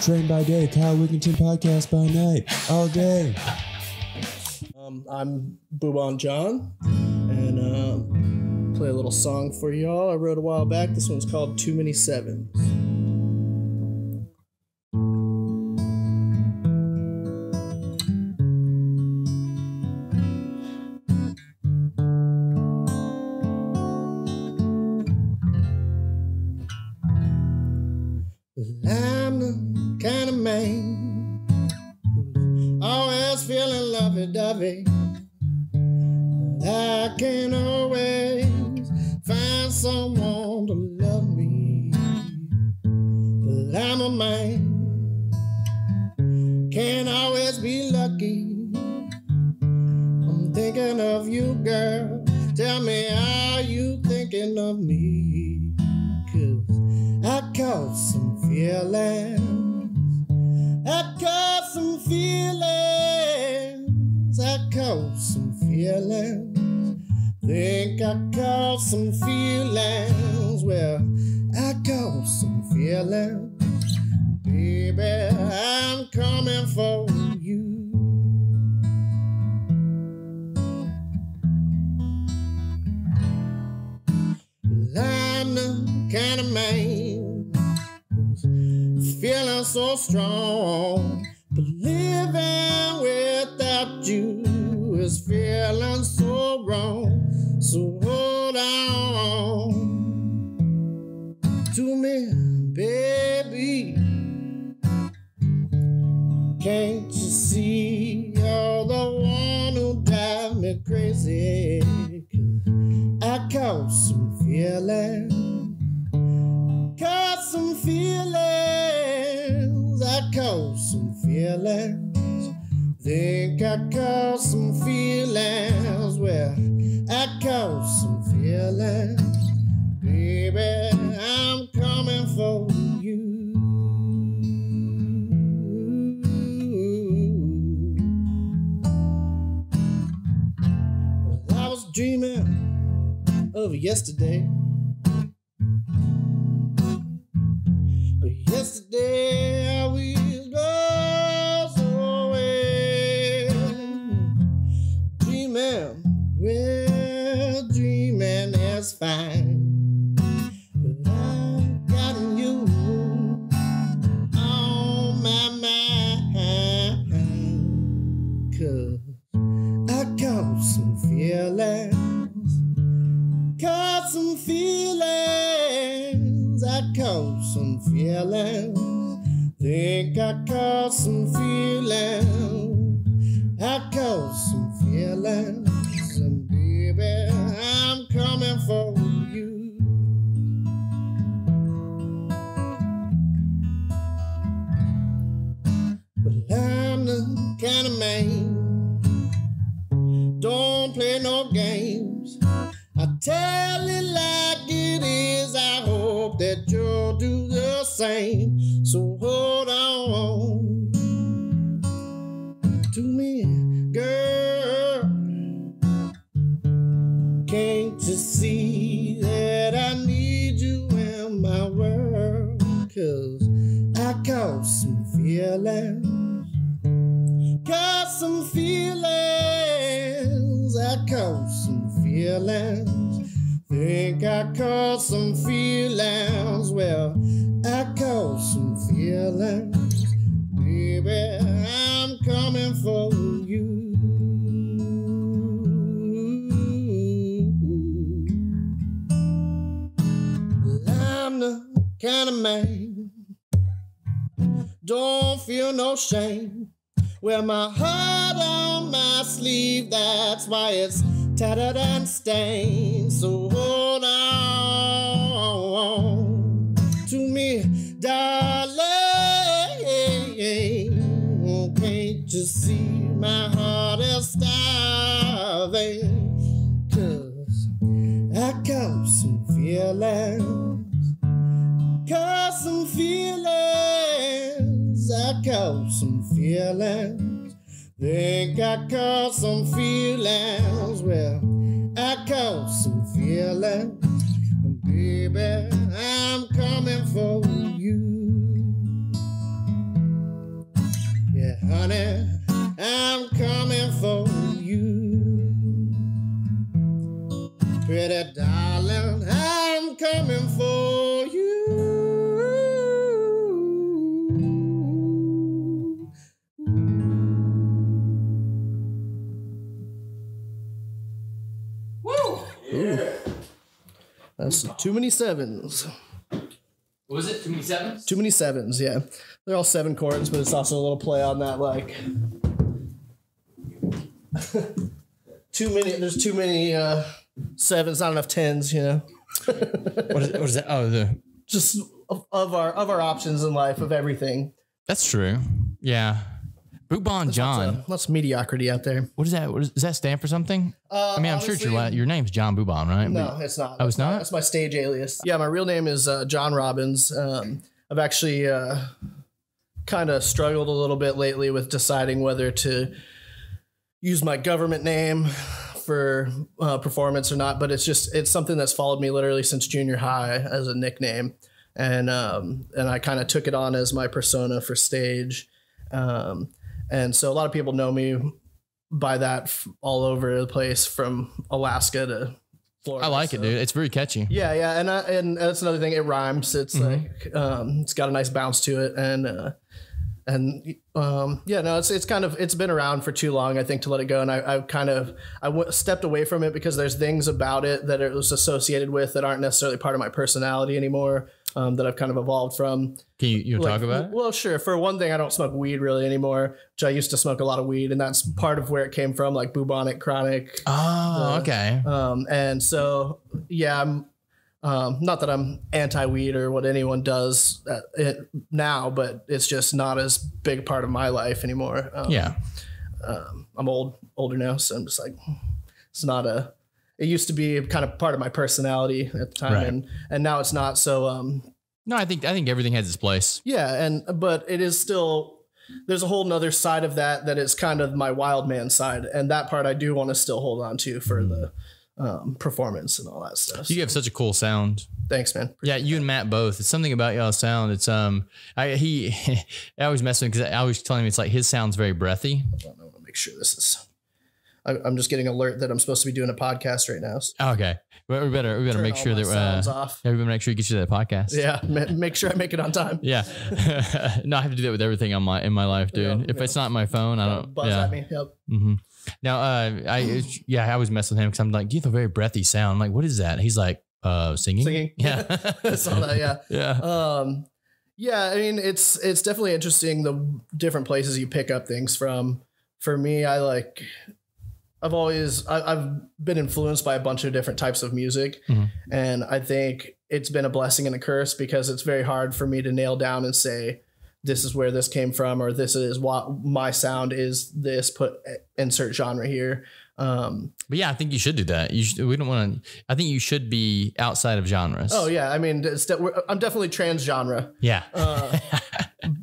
Train by day, Kyle Wigginton podcast by night, all day. I'm Bubon Jon, and play a little song for y'all I wrote a while back. This one's called Too Many Sevens. I'm the kind of man who's always feeling lovey-dovey. I can always find someone to love me. But I'm a man, can't always be lucky. I'm thinking of you, girl. Tell me, are you thinking of me? 'Cause I caught some feelings. I caught some feelings. I caught some feelings. Think I caught some feelings. Well, I caught some feelings. Baby, I'm coming for you. I'm the kind of man who's feeling so strong, but living without you is feeling so wrong. So hold on to me, baby. Can't you see you're the one who drives me crazy? 'Cause I caught some feelings. Caught some feelings. I caught some feelings. Think I caught some feelings. Well, I caught some feelings. Baby, I'm coming for you. Well, I was dreaming of yesterday. Yesterday I was lost away. Dreaming, well, dreaming is fine. But I've got you on my mind. 'Cause I caught some feelings. Caught some feelings. I caught some feelings. Think I caught some feelings. I caught some feelings. And baby, I'm coming for you. But I'm the kind of man, don't play no games. I tell it like it is. I hope that you'll do the same. So hold on to me, girl. Can't you see that I need you in my world? 'Cause I caught some feelings. Caught some feelings. I caught some feelings. Think I caught some feelings. Well, I caught some feelings. Baby, I'm coming for you. Well, I'm the kind of man, don't feel no shame. Wear my heart on my sleeve, that's why it's tattered and stained. So hold on to me, darling. Can't you see my heart is starving? 'Cause I caught some feelings. Caught some feelings. I caught some feelings. Think I caught some feelings. Well, I caught some feelings. And baby, I'm coming for you. That's too many sevens. What was it? Too many sevens? Too many sevens, yeah. They're all 7 chords, but it's also a little play on that, like... There's too many sevens, not enough 10s, you know? What is that? Oh, just of our options in life, of everything. that's true. Yeah. Bubon Jon. Lots of mediocrity out there. What is that? Does that stand for something? I mean, I'm sure it's your name's John Bubon, right? No, it's not. Oh, it's not? That's my stage alias. Yeah, my real name is John Robbins. I've actually kind of struggled a little bit lately with deciding whether to use my government name for performance or not, but it's something that's followed me literally since junior high as a nickname. And I kind of took it on as my persona for stage. And so a lot of people know me by that all over the place, from Alaska to Florida. I like it, dude. It's very catchy. Yeah. And that's another thing. It rhymes. It's like, it's got a nice bounce to it. It's been around for too long, I think, to let it go. And I stepped away from it because there's things about it that it was associated with that aren't necessarily part of my personality anymore. That I've kind of evolved from. Can you talk about it? Well, sure. For one thing, I don't smoke weed really anymore, which I used to smoke a lot of weed, and that's part of where it came from, like bubonic, chronic. Oh, okay. And so, yeah, I'm not that I'm anti-weed or what anyone does now, but it's just not as big a part of my life anymore. I'm older now, so I'm just like, it's not it used to be kind of part of my personality at the time, right. and now it's not. So, no, I think everything has its place. Yeah. But it is still, there's a whole nother side of that is kind of my wild man side. And that part I do want to still hold on to for the performance and all that stuff. You have such a cool sound. Thanks, man. Yeah, you and Matt both. It's something about y'all's sound. It's I always mess with him because I always tell him it's like his sound's very breathy. I want to make sure this is. I'm just getting alert that I'm supposed to be doing a podcast right now. So. Okay, well, we better make sure that sounds off. Yeah, we better make sure you get you that podcast. Yeah, make sure I make it on time. Yeah, no, I have to do that with everything in my life, dude. If it's not my phone, I don't. Buzz at me. Yep. Mm-hmm. Now, I always mess with him because I'm like, you have a very breathy sound. I'm like, what is that? He's like, singing. Yeah, I saw that. Yeah. Yeah. Yeah. I mean, it's definitely interesting the different places you pick up things from. For me, I've been influenced by a bunch of different types of music. Mm-hmm. And I think it's been a blessing and a curse because it's very hard for me to nail down and say, this is where this came from, or this is what my sound is, this insert genre here. But yeah, I think you should do that. I think you should be outside of genres. Oh yeah. I mean, I'm definitely trans genre. Yeah.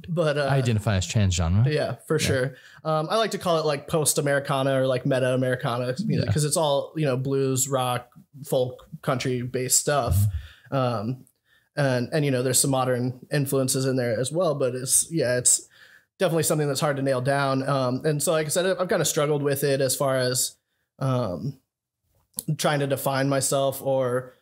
But I identify as trans genre. Yeah, for sure. I like to call it like post Americana or like meta Americana, because it's all, blues, rock, folk, country based stuff. And there's some modern influences in there as well, but it's definitely something that's hard to nail down. And so, like I said, I've kind of struggled with it as far as trying to define myself or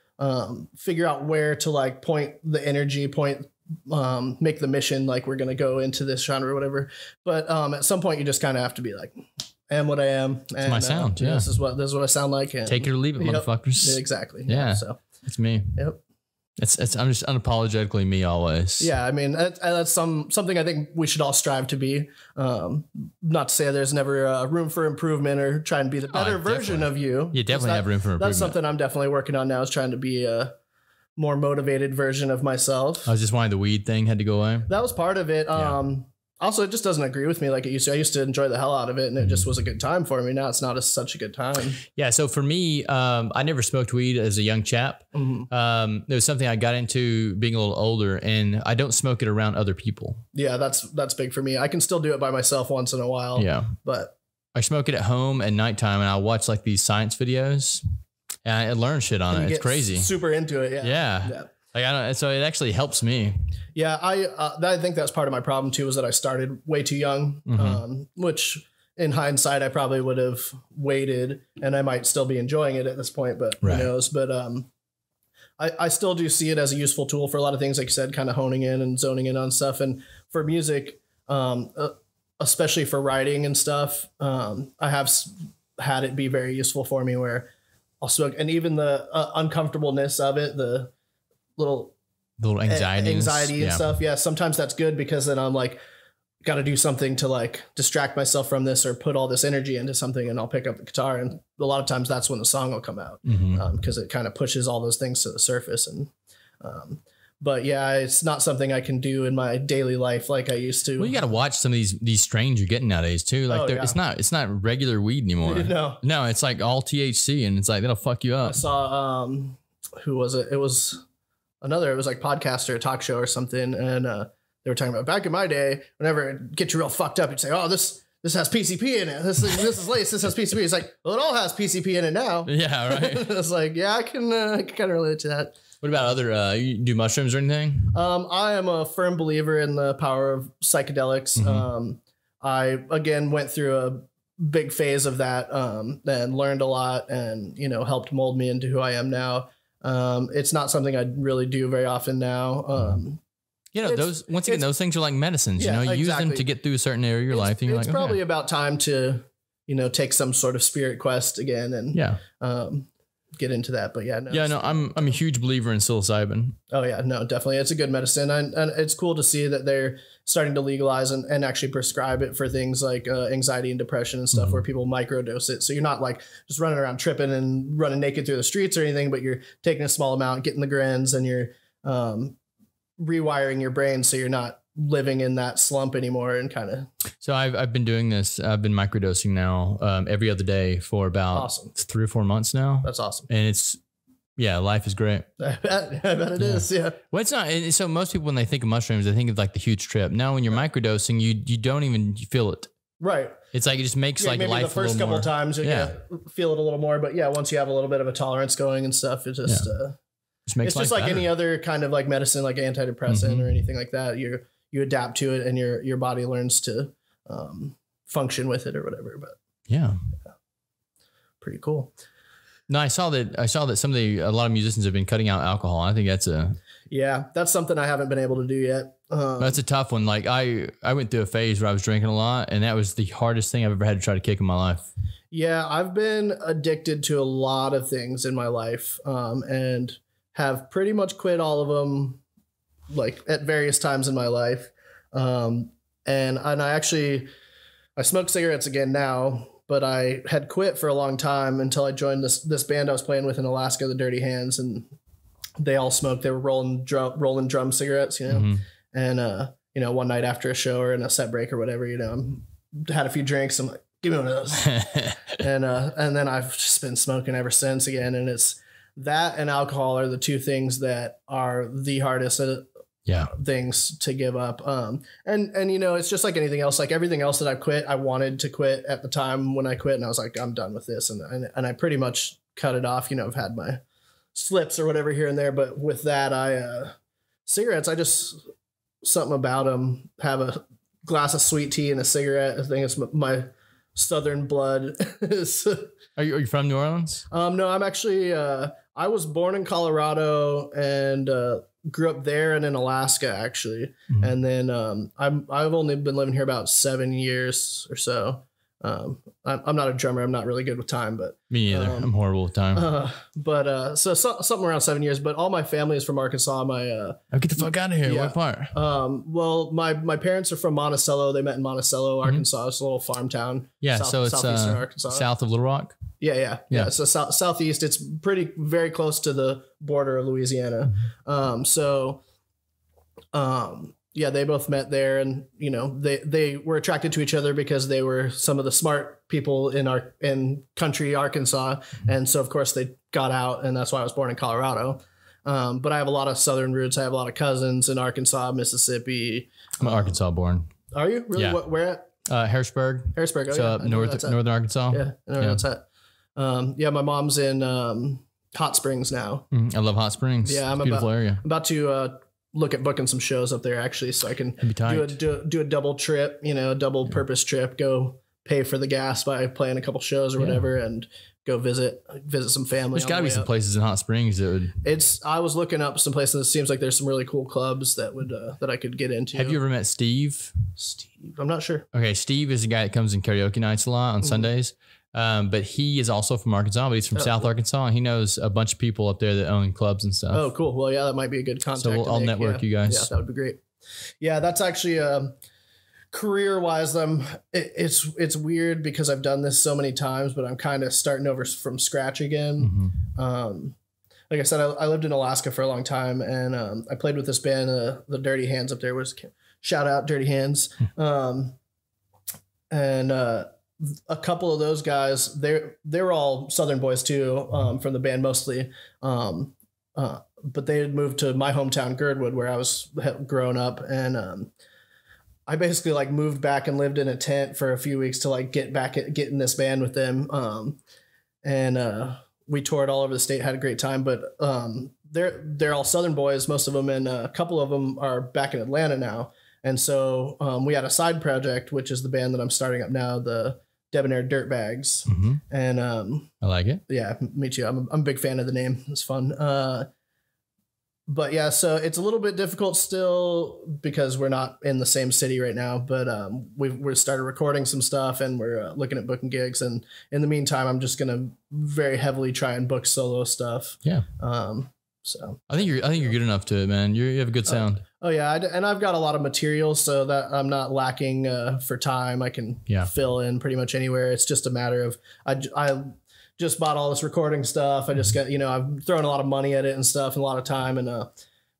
figure out where to like point the energy, make the mission, like we're going to go into this genre or whatever. But at some point you just kind of have to be like, I am what I am. It's my sound. Yeah. This is what I sound like. And, take it or leave it, motherfuckers. Exactly. Yeah. So it's me. Yep. I'm just unapologetically me always. Yeah, I mean that's something I think we should all strive to be. Not to say there's never room for improvement or trying to be the better version of you. You definitely have room for improvement. That's something I'm definitely working on now, is trying to be a more motivated version of myself. I was just wondering the weed thing had to go away. That was part of it. Yeah. Also, it just doesn't agree with me like it used to. I used to enjoy the hell out of it, and it just was a good time for me. Now it's not such a good time. Yeah. So for me, I never smoked weed as a young chap. Mm-hmm. It was something I got into being a little older, and I don't smoke it around other people. Yeah, that's big for me. I can still do it by myself once in a while. Yeah. But I smoke it at home at nighttime, and I watch like these science videos, and I learn shit on it. It's crazy. Super into it. Yeah. Like so it actually helps me. Yeah, I think that's part of my problem too, is that I started way too young, which in hindsight I probably would have waited, and I might still be enjoying it at this point, but who knows? But I still do see it as a useful tool for a lot of things, like you said, kind of honing in and zoning in on stuff, and for music, especially for writing and stuff, I have had it be very useful for me where I'll smoke, and even the uncomfortableness of it, the little anxiety and stuff. Yeah, sometimes that's good because then I'm like, got to do something to like distract myself from this or put all this energy into something, and I'll pick up the guitar, and a lot of times that's when the song will come out because it kind of pushes all those things to the surface. And but yeah, it's not something I can do in my daily life like I used to. Well, you got to watch some of these strains you're getting nowadays too. Like it's not regular weed anymore. No, it's like all THC, and it's like that'll fuck you up. I saw who was it? It was like podcaster, a talk show or something, and they were talking about back in my day, whenever it gets you real fucked up, you'd say, "Oh, this has PCP in it. This is lace. This has PCP." It's like, well, it all has PCP in it now. Yeah, right. It's like, yeah, I can kind of relate to that. What about other? You do mushrooms or anything? I am a firm believer in the power of psychedelics. I again went through a big phase of that, and learned a lot, and helped mold me into who I am now. It's not something I really do very often now. Those things are like medicines. Use them to get through a certain area of your life. And it's probably about time to take some sort of spirit quest again, and get into that. But I'm a huge believer in psilocybin. Oh yeah, no, definitely, it's a good medicine, and it's cool to see that they're starting to legalize and actually prescribe it for things like anxiety and depression and stuff, where people microdose it. So you're not like just running around tripping and running naked through the streets or anything, but you're taking a small amount, getting the grins, and you're rewiring your brain so you're not living in that slump anymore. And kind of. So I've been doing this. I've been microdosing now every other day for about 3 or 4 months now. That's awesome. And life is great. I bet it is. Yeah. Well, it's not. So most people, when they think of mushrooms, they think of like the huge trip. Now, when you're microdosing, you don't even feel it. Right. It's like it just makes like maybe life the first couple times you feel it a little more, but once you have a little bit of a tolerance going and stuff, it just it's just like better. Any other kind of like medicine, like antidepressant or anything like that. You adapt to it, and your body learns to function with it or whatever. But yeah, pretty cool. No, I saw that a lot of musicians have been cutting out alcohol. I think that's something I haven't been able to do yet. That's a tough one. Like I went through a phase where I was drinking a lot, and that was the hardest thing I've ever had to try to kick in my life. Yeah, I've been addicted to a lot of things in my life, and have pretty much quit all of them, like at various times in my life. And I smoke cigarettes again now, but I had quit for a long time until I joined this band I was playing with in Alaska, the Dirty Hands, and they all smoked. They were rolling drum cigarettes, and one night after a show or in a set break or whatever, I had a few drinks. I'm like, give me one of those, and then I've just been smoking ever since again, and it's. That and alcohol are the two things that are the hardest things to give up. And it's just like anything else, like everything else that I quit, I wanted to quit at the time when I quit, and I was like, I'm done with this. And I pretty much cut it off. I've had my slips or whatever here and there, but with that, cigarettes, I just, something about them, have a glass of sweet tea and a cigarette. I think it's my Southern blood. Are you from New Orleans? No, I'm actually, I was born in Colorado and grew up there and in Alaska, actually. And then I've only been living here about 7 years or so. I'm not a drummer. I'm not really good with time, but me neither. I'm horrible with time. So something around 7 years. But all my family is from Arkansas. Get the fuck out of here. What part? Well, my parents are from Monticello. They met in Monticello, Arkansas. It's a little farm town. Yeah, so it's southeastern Arkansas, south of Little Rock. Yeah. So southeast. It's very close to the border of Louisiana. Yeah, they both met there, and they were attracted to each other because they were some of the smart people in country Arkansas, and so of course they got out, and that's why I was born in Colorado. But I have a lot of Southern roots. I have a lot of cousins in Arkansas, Mississippi. I'm Arkansas born. Are you really? Yeah. Where at? Harrisburg. Oh, so northern Arkansas. Yeah, I know that's at. My mom's in Hot Springs now. I love Hot Springs. Yeah, it's a beautiful area. I'm about to look at booking some shows up there actually, so I can do a double trip, a double purpose trip, go pay for the gas by playing a couple shows or whatever, and go visit some family. There's gotta be some places in Hot Springs that would. I was looking up some places. It seems like there's some really cool clubs that would that I could get into. Have you ever met Steve? I'm not sure. Okay, Steve is the guy that comes in karaoke nights a lot on Sundays. But he is also from Arkansas, but he's from South Arkansas, and he knows a bunch of people up there that own clubs and stuff. Oh, cool. Well, yeah, that might be a good contact. So I'll network you guys. Yeah, that would be great. Yeah, that's actually career-wise. It's weird because I've done this so many times, but I'm kind of starting over from scratch again. Like I said, I lived in Alaska for a long time, and I played with this band, the Dirty Hands up there. Shout out Dirty Hands. And a couple of those guys, they're all Southern boys too, from the band mostly. But they had moved to my hometown, Girdwood, where I was growing up, and I basically like moved back and lived in a tent for a few weeks to like get in this band with them. And we toured all over the state, had a great time. But they're all Southern boys, most of them, and a couple of them are back in Atlanta now. And so we had a side project, which is the band that I'm starting up now, the Debonair Dirtbags. And I like it. Yeah, me too. I'm a big fan of the name. It's fun. But yeah, so it's a little bit difficult still because we're not in the same city right now. But we're started recording some stuff, and we're looking at booking gigs. And in the meantime, I'm just gonna very heavily try and book solo stuff. Yeah. So I think you're good enough to it, man. You have a good sound. Oh yeah, and I've got a lot of material, so that I'm not lacking for time. I can fill in pretty much anywhere. It's just a matter of I just bought all this recording stuff. I just got, I've thrown a lot of money at it and stuff and a lot of time, and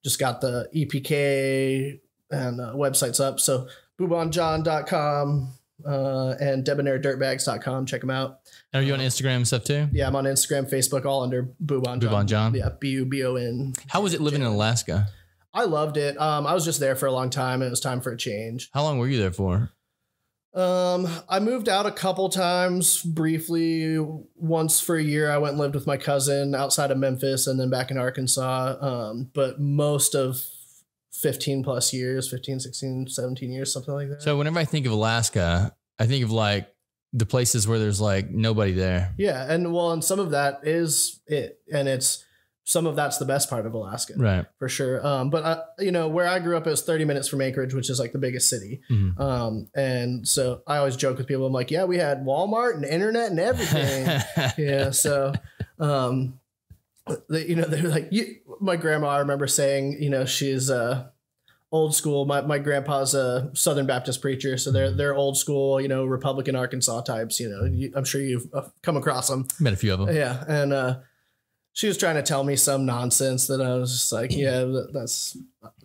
just got the EPK and websites up. So bubonjon.com and debonairdirtbags.com. Check them out. Are you on Instagram and stuff too? Yeah, I'm on Instagram, Facebook, all under Bubon Jon. Bubon Jon. Yeah, Bubon. How was it living in Alaska? I loved it. I was just there for a long time, and it was time for a change. How long were you there for? I moved out a couple times briefly. Once for a year, I went and lived with my cousin outside of Memphis and then back in Arkansas. But most of 15 plus years, 15, 16, 17 years, something like that. So whenever I think of Alaska, I think of like the places where there's like nobody there. Yeah. And some of that is it. And some of that's the best part of Alaska. Right. For sure. But where I grew up, it was 30 minutes from Anchorage, which is like the biggest city. And so I always joke with people. I'm like, yeah, we had Walmart and internet and everything. Yeah. So, they're like, my grandma, I remember saying, she's old school. My grandpa's a Southern Baptist preacher. So they're old school, Republican Arkansas types, I'm sure you've come across them. Met a few of them. Yeah. And, she was trying to tell me some nonsense that I was just like, yeah, that's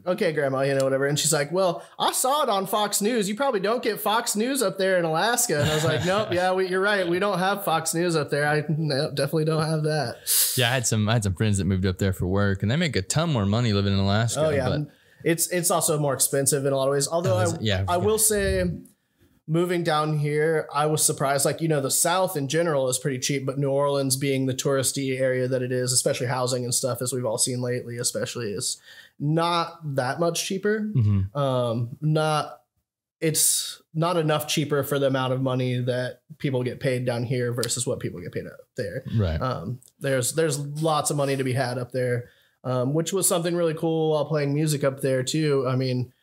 okay, grandma, whatever. And she's like, well, I saw it on Fox News. You probably don't get Fox News up there in Alaska. And I was like, nope. Yeah, you're right. We don't have Fox News up there. I definitely don't have that. Yeah. I had some friends that moved up there for work, and they make a ton more money living in Alaska. Oh yeah. But it's also more expensive in a lot of ways. Although I will say, moving down here, I was surprised. Like, the South in general is pretty cheap, but New Orleans being the touristy area that it is, especially housing and stuff, as we've all seen lately, especially, is not that much cheaper. It's not enough cheaper for the amount of money that people get paid down here versus what people get paid up there. Right. There's lots of money to be had up there, which was something really cool while playing music up there too. I mean,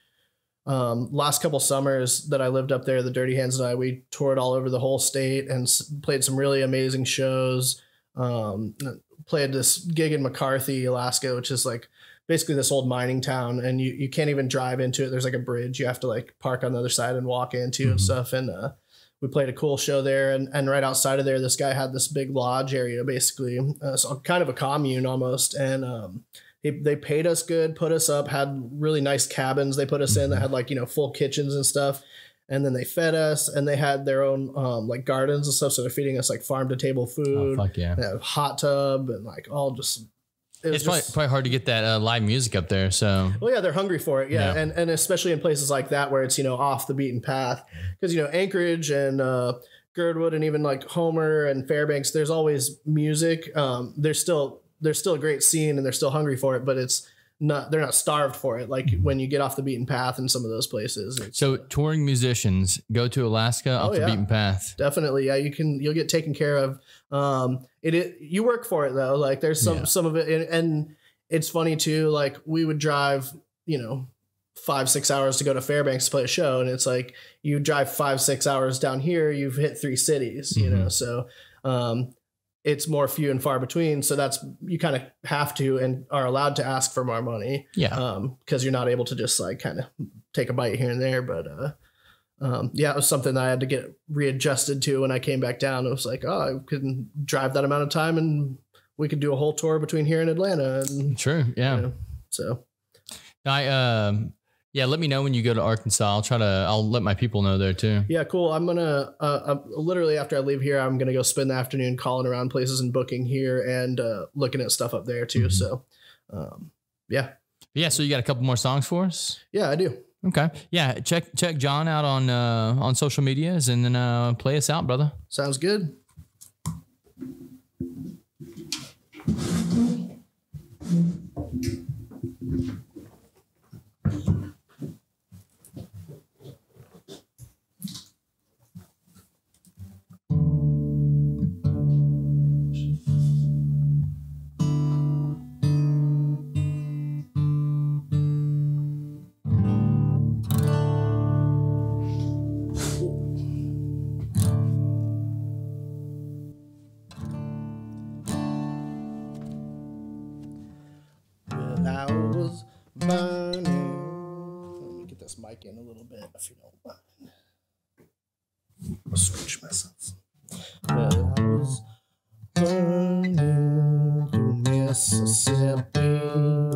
last couple summers that I lived up there, the Dirty Hands and we toured all over the whole state and played some really amazing shows. Played this gig in McCarthy, Alaska, which is like basically this old mining town, and you can't even drive into it. There's like a bridge you have to like park on the other side and walk into and stuff. And we played a cool show there, and right outside of there, this guy had this big lodge area, basically, so kind of a commune almost, and they paid us good, put us up, had really nice cabins they put us in that had like, full kitchens and stuff. And then they fed us, and they had their own like gardens and stuff. So they're feeding us like farm to table food. Oh, fuck yeah. They have hot tub and like all just. It's probably hard to get that live music up there. So. Well, yeah, they're hungry for it. Yeah. And especially in places like that where it's, off the beaten path, because, Anchorage and Girdwood and even like Homer and Fairbanks, there's always music. There's still a great scene, and they're still hungry for it, but they're not starved for it. Like when you get off the beaten path in some of those places. So touring musicians go to Alaska off the beaten path. Definitely. Yeah. You'll get taken care of. You work for it though. Like there's some of it. And it's funny too. Like we would drive, 5-6 hours to go to Fairbanks to play a show. And it's like, you drive 5-6 hours down here, you've hit 3 cities, you know? So, it's more few and far between. So that's, you kind of have to, and are allowed to ask for more money. Yeah. Cause you're not able to just like kind of take a bite here and there. But, yeah, it was something that I had to get readjusted to when I came back down. It was like, oh, I couldn't drive that amount of time and we could do a whole tour between here and Atlanta. And, True. Yeah. you know, so Yeah, let me know when you go to Arkansas. I'll let my people know there too. yeah, cool. I'm gonna literally after I leave here, I'm gonna go spend the afternoon calling around places and booking here and looking at stuff up there too. So, yeah. Yeah, so you got a couple more songs for us? Yeah, I do. Okay. Yeah, check John out on social medias and then play us out, brother. Sounds good. I was burning. Let me get this mic in a little bit, if you don't mind. I'll scooch myself. Well, I was burning through Mississippi.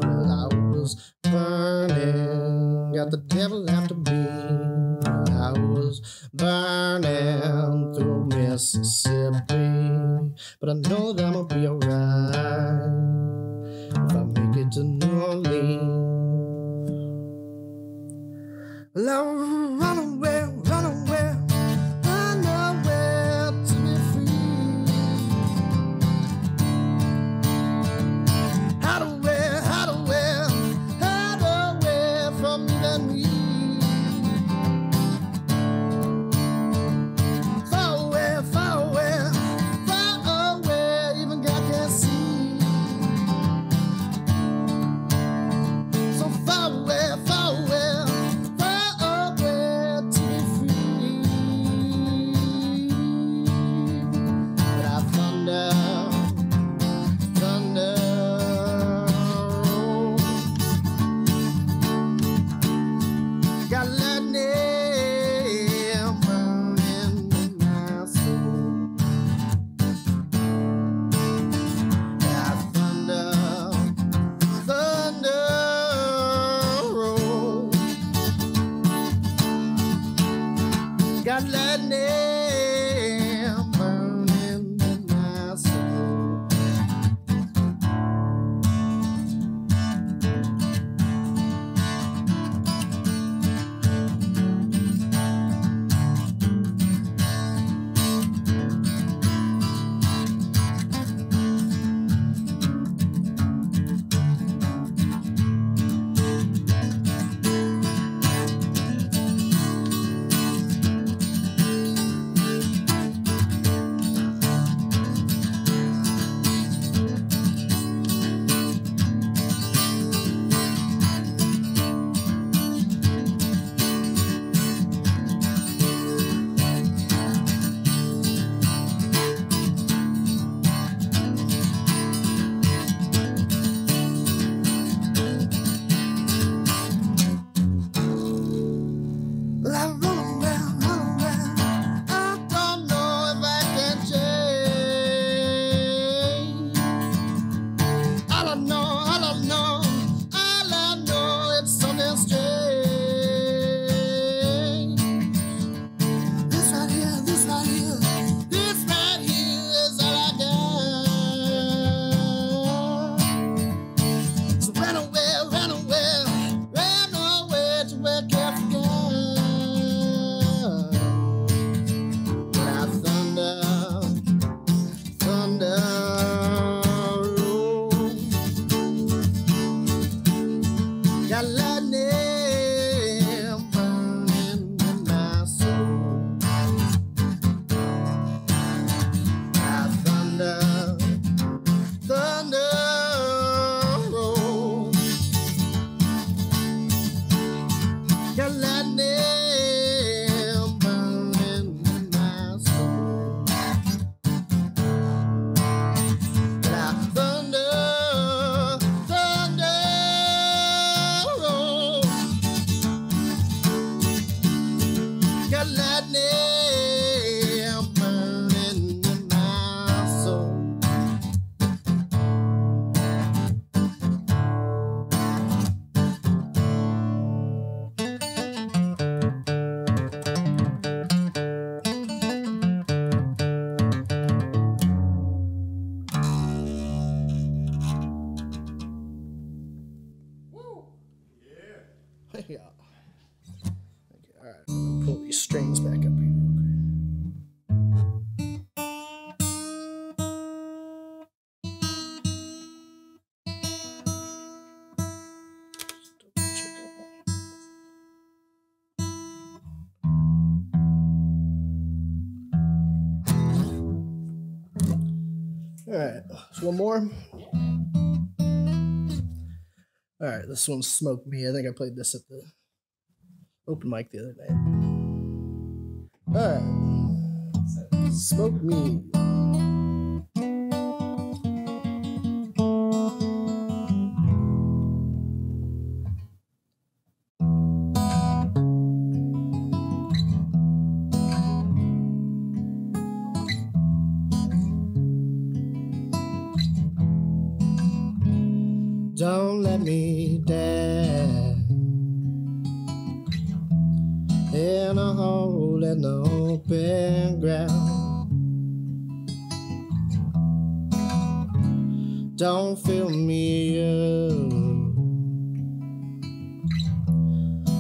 Well, I was burning, got the devil after me. I was burning through Mississippi, but I know that I'm gonna be alright if I make it to New Orleans. Well, I'll run away, run away, run away to be free. Hide away, hide away, hide away from you and me. Far away, far away, far away, even God can see. So far away, far away, far away to be free. But I thunder, thunder. Got lightning burning in my soul. Got thunder, thunder roll. Got lightning burning in my soul. Well, I run away, run away. I don't know if I can change. All I know, all I know, all I know, it's something strange. This right here, this right here, this right here is all I got. So run away, run away, run away to where careful God. But I thunder, thunder roll. Got lightning burning in my soul. I thunder, thunder roll. Yeah. Okay, all right, I'm gonna pull these strings back up here real quick. All right, so one more. All right, this one's Smoke Me. I think I played this at the open mic the other night. All right, Smoke Me. Don't let me down in a hole in the open ground. Don't fill me up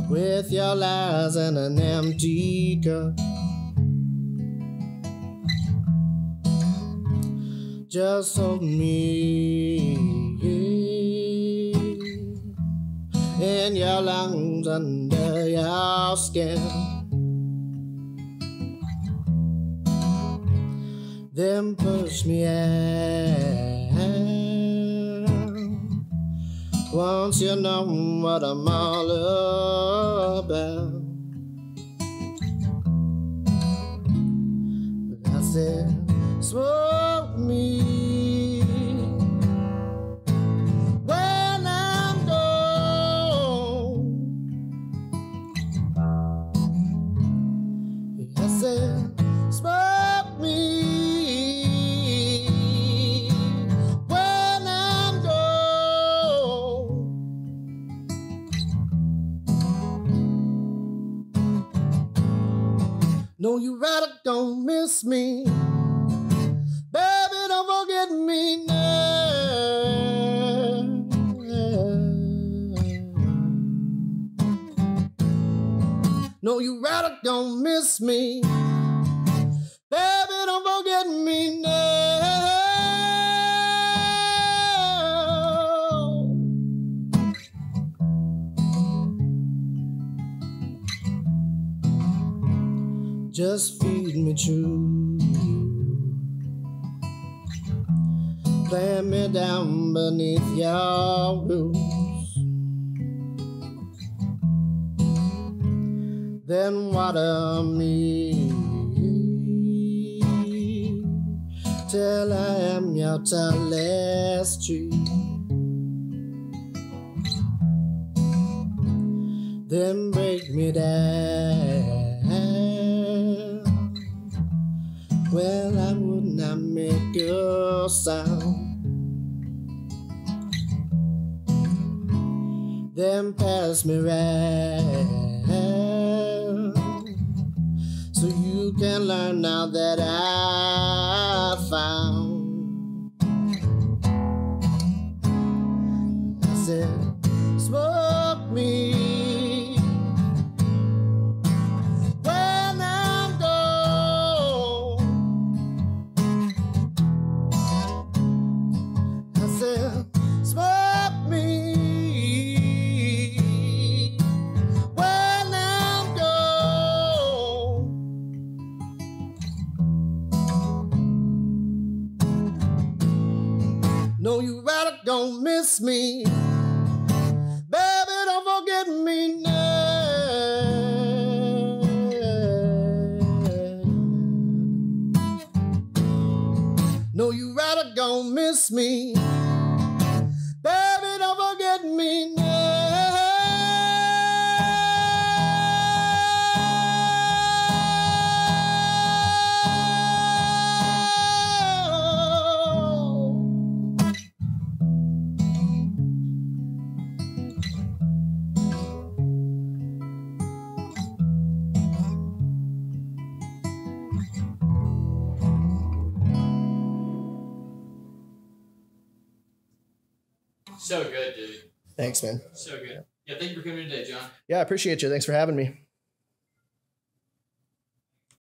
with your lies and an empty cup. Just hold me in your lungs under your skin. Then push me out once you know what I'm all about. I said, smoke me when I'm gone. I said, smoke me when I'm gone. No, you rather don't miss me. Baby, don't forget me now. No, you rather don't miss me. Baby, don't forget me now. Just feed me true. Plant me down beneath your roofs. Then water me till I am your tallest tree. Then break me down. Well, I would not make a sound. Then pass me round so you can learn now that I found. I said, smoke me when I'm gone. I said, smoke me when I'm gone. No, you rather don't miss me. Baby, don't forget me now. No, you rather don't miss me. Baby, don't forget me now. So good, dude. Thanks, man. So good. Yeah, thank you for coming in today, John. Yeah, I appreciate you. Thanks for having me.